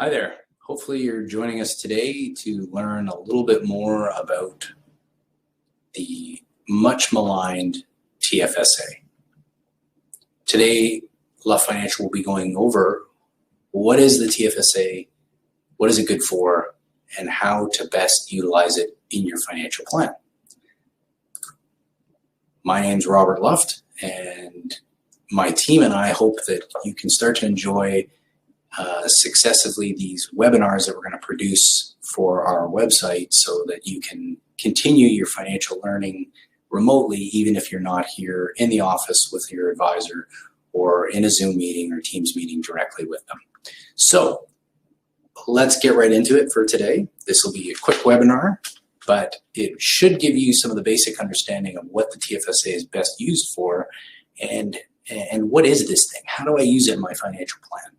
Hi there. Hopefully you're joining us today to learn a little bit more about the much maligned TFSA. Today, Luft Financial will be going over what is the TFSA, what is it good for, and how to best utilize it in your financial plan. My name's Robert Luft, and my team and I hope that you can start to enjoy successively these webinars that we're going to produce for our website so that you can continue your financial learning remotely, even if you're not here in the office with your advisor or in a Zoom meeting or Teams meeting directly with them. So let's get right into it for today. This will be a quick webinar, but it should give you some of the basic understanding of what the TFSA is best used for and what is this thing? How do I use it in my financial plan?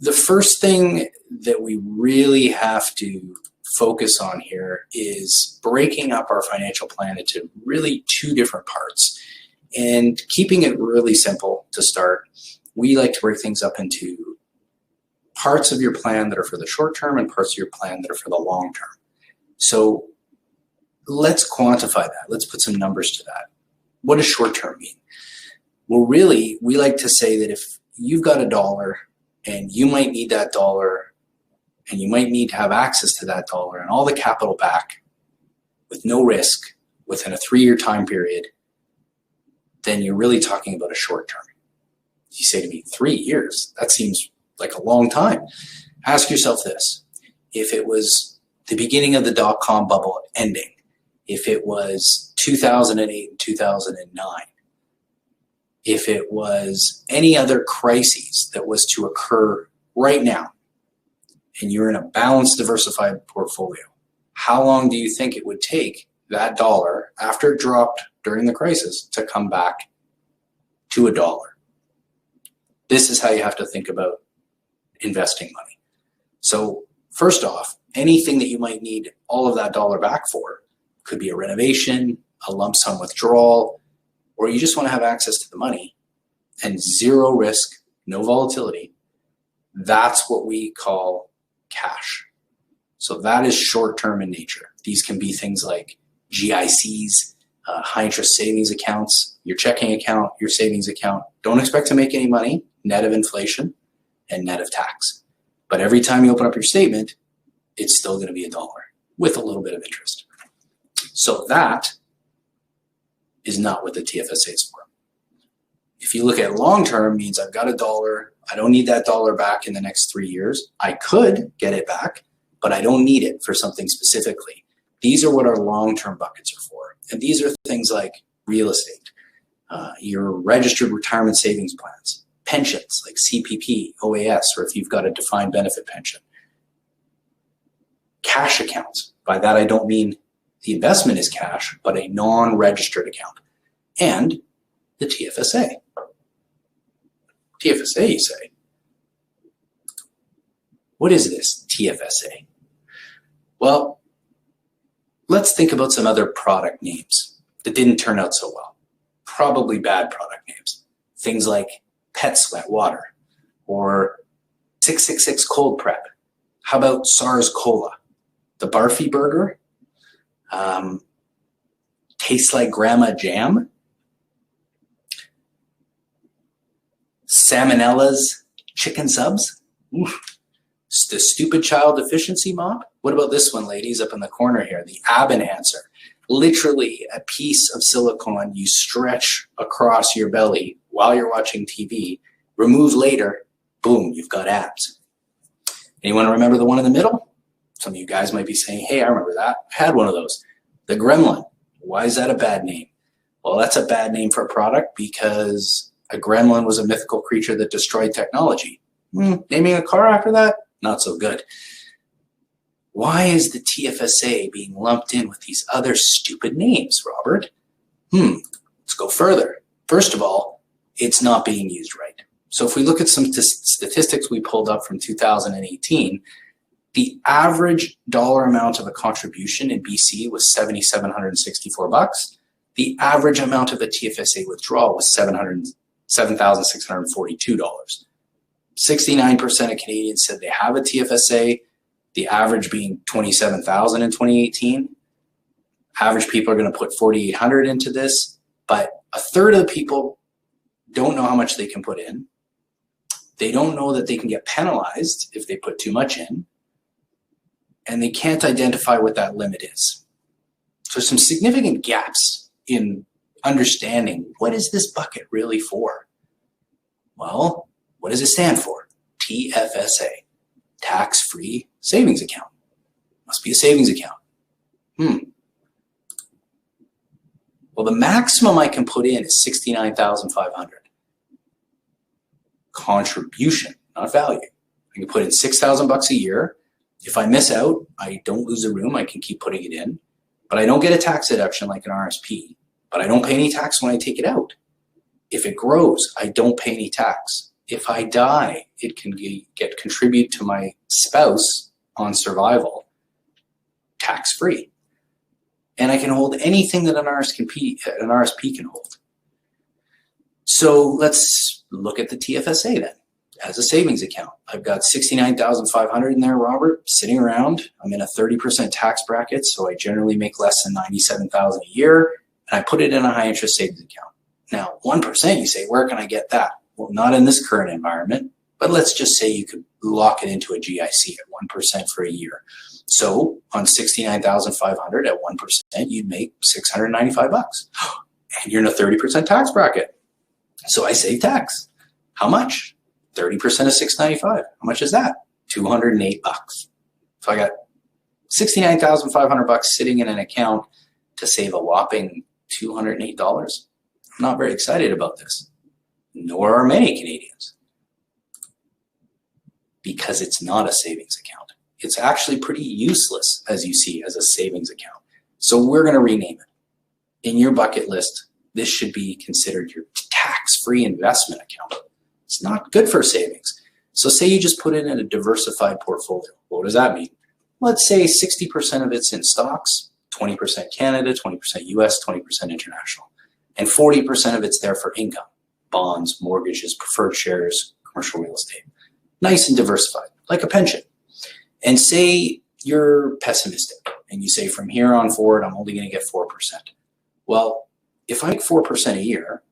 The first thing that we really have to focus on here is breaking up our financial plan into really two different parts and keeping it really simple to start. We like to break things up into parts of your plan that are for the short term and parts of your plan that are for the long term. So let's quantify that. Let's put some numbers to that. What does short term mean? Well, really, we like to say that if you've got $1 and you might need that dollar and you might need to have access to that dollar and all the capital back with no risk within a 3-year time period, then you're really talking about a short term. You say to me, 3 years? That seems like a long time. Ask yourself this. If it was the beginning of the dot-com bubble ending, if it was 2008 and 2009, if it was any other crises that was to occur right now, and you're in a balanced, diversified portfolio, how long do you think it would take that dollar, after it dropped during the crisis, to come back to $1? This is how you have to think about investing money. So first off, anything that you might need all of that dollar back for could be a renovation, a lump sum withdrawal, or you just want to have access to the money and zero risk, no volatility. That's what we call cash. So that is short-term in nature. These can be things like GICs, high interest savings accounts, your checking account, your savings account. Don't expect to make any money, net of inflation and net of tax. But every time you open up your statement, it's still going to be $1 with a little bit of interest. So that is not what the TFSA is for. If you look at long-term, means I've got $1, I don't need that dollar back in the next 3 years. I could get it back, but I don't need it for something specifically. These are what our long-term buckets are for. And these are things like real estate, your registered retirement savings plans, pensions like CPP, OAS, or if you've got a defined benefit pension. Cash accounts, by that I don't mean the investment is cash, but a non-registered account. And the TFSA. TFSA, you say? What is this TFSA? Well, let's think about some other product names that didn't turn out so well. Probably bad product names. Things like Pet Sweat Water or 666 Cold Prep. How about SARS Cola? The Barfy Burger? Tastes like Grandma Jam? Salmonella's Chicken Subs? Oof. The Stupid Child Deficiency Mop? What about this one, ladies, up in the corner here? The Ab Enhancer. Literally a piece of silicone you stretch across your belly while you're watching TV. Remove later, boom, you've got abs. Anyone remember the one in the middle? Some of you guys might be saying, hey, I remember that. I had one of those. The Gremlin. Why is that a bad name? Well, that's a bad name for a product because a gremlin was a mythical creature that destroyed technology. Naming a car after that? Not so good. Why is the TFSA being lumped in with these other stupid names, Robert? Let's go further. First of all, it's not being used right. So if we look at some statistics we pulled up from 2018, the average dollar amount of a contribution in BC was $7,764. The average amount of a TFSA withdrawal was $7,642. 69% of Canadians said they have a TFSA, the average being 27,000 in 2018. Average people are going to put 4,800 into this, but a third of the people don't know how much they can put in. They don't know that they can get penalized if they put too much in, and they can't identify what that limit is. So there's some significant gaps in understanding what is this bucket really for? Well, what does it stand for? TFSA, tax-free savings account. Must be a savings account. Well, the maximum I can put in is $69,500. Contribution, not value. I can put in $6,000 a year. If I miss out, I don't lose a room. I can keep putting it in, but I don't get a tax deduction like an RSP. But I don't pay any tax when I take it out. If it grows, I don't pay any tax. If I die, it can get contributed to my spouse on survival, tax-free. And I can hold anything that an RSP can hold. So let's look at the TFSA then as a savings account. I've got $69,500 in there, Robert, sitting around. I'm in a 30% tax bracket, so I generally make less than $97,000 a year, and I put it in a high interest savings account. Now, 1%, you say, where can I get that? Well, not in this current environment, but let's just say you could lock it into a GIC at 1% for a year. So on $69,500 at 1%, you'd make $695. And you're in a 30% tax bracket. So I save tax. How much? 30% of $695. How much is that? $208. So I got $69,500 sitting in an account to save a whopping $208. I'm not very excited about this, nor are many Canadians, because it's not a savings account. It's actually pretty useless, as you see, as a savings account. So we're going to rename it. In your bucket list, this should be considered your tax-free investment account. It's not good for savings. So say you just put it in a diversified portfolio. What does that mean? Let's say 60% of it's in stocks, 20% Canada, 20% US, 20% international, and 40% of it's there for income, bonds, mortgages, preferred shares, commercial real estate. Nice and diversified, like a pension. And say you're pessimistic and you say from here on forward, I'm only going to get 4%. Well, if I make 4% a year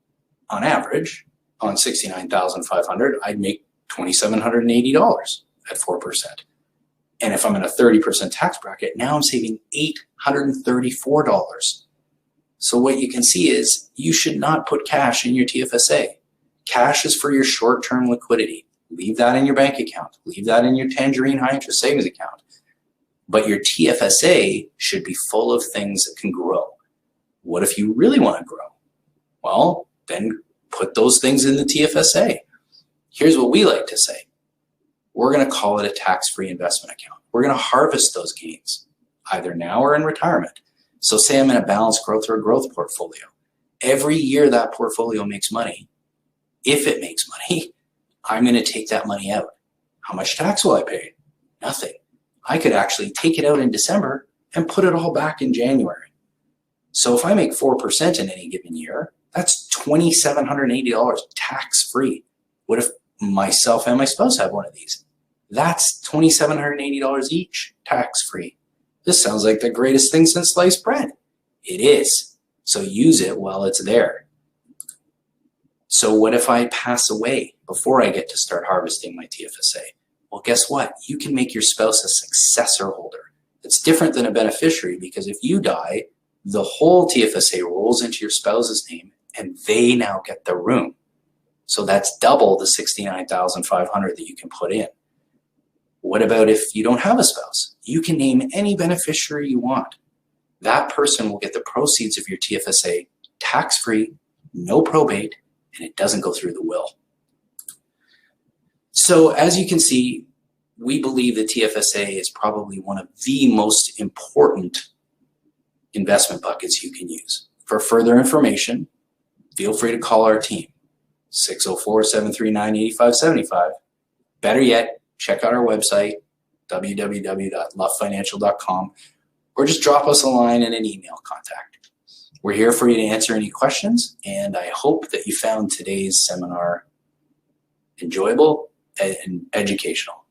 on average on $69,500, I'd make $2,780 at 4%. And if I'm in a 30% tax bracket, now I'm saving $834. So what you can see is you should not put cash in your TFSA. Cash is for your short-term liquidity. Leave that in your bank account. Leave that in your Tangerine high interest savings account. But your TFSA should be full of things that can grow. What if you really want to grow? Well, then put those things in the TFSA. Here's what we like to say. We're going to call it a tax-free investment account. We're going to harvest those gains, either now or in retirement. So say I'm in a balanced growth or a growth portfolio. Every year that portfolio makes money, if it makes money, I'm going to take that money out. How much tax will I pay? Nothing. I could actually take it out in December and put it all back in January. So if I make 4% in any given year, that's $2,780 tax-free. What if myself and my spouse have one of these? That's $2,780 each, tax-free. This sounds like the greatest thing since sliced bread. It is. So use it while it's there. So what if I pass away before I get to start harvesting my TFSA? Well, guess what? You can make your spouse a successor holder. It's different than a beneficiary, because if you die, the whole TFSA rolls into your spouse's name and they now get the room. So that's double the $69,500 that you can put in. What about if you don't have a spouse? You can name any beneficiary you want. That person will get the proceeds of your TFSA tax-free, no probate, and it doesn't go through the will. So as you can see, we believe that TFSA is probably one of the most important investment buckets you can use. For further information, feel free to call our team, 604-739-8575. Better yet, check out our website, www.luftfinancial.com, or just drop us a line and an email contact. We're here for you to answer any questions, and I hope that you found today's seminar enjoyable and educational.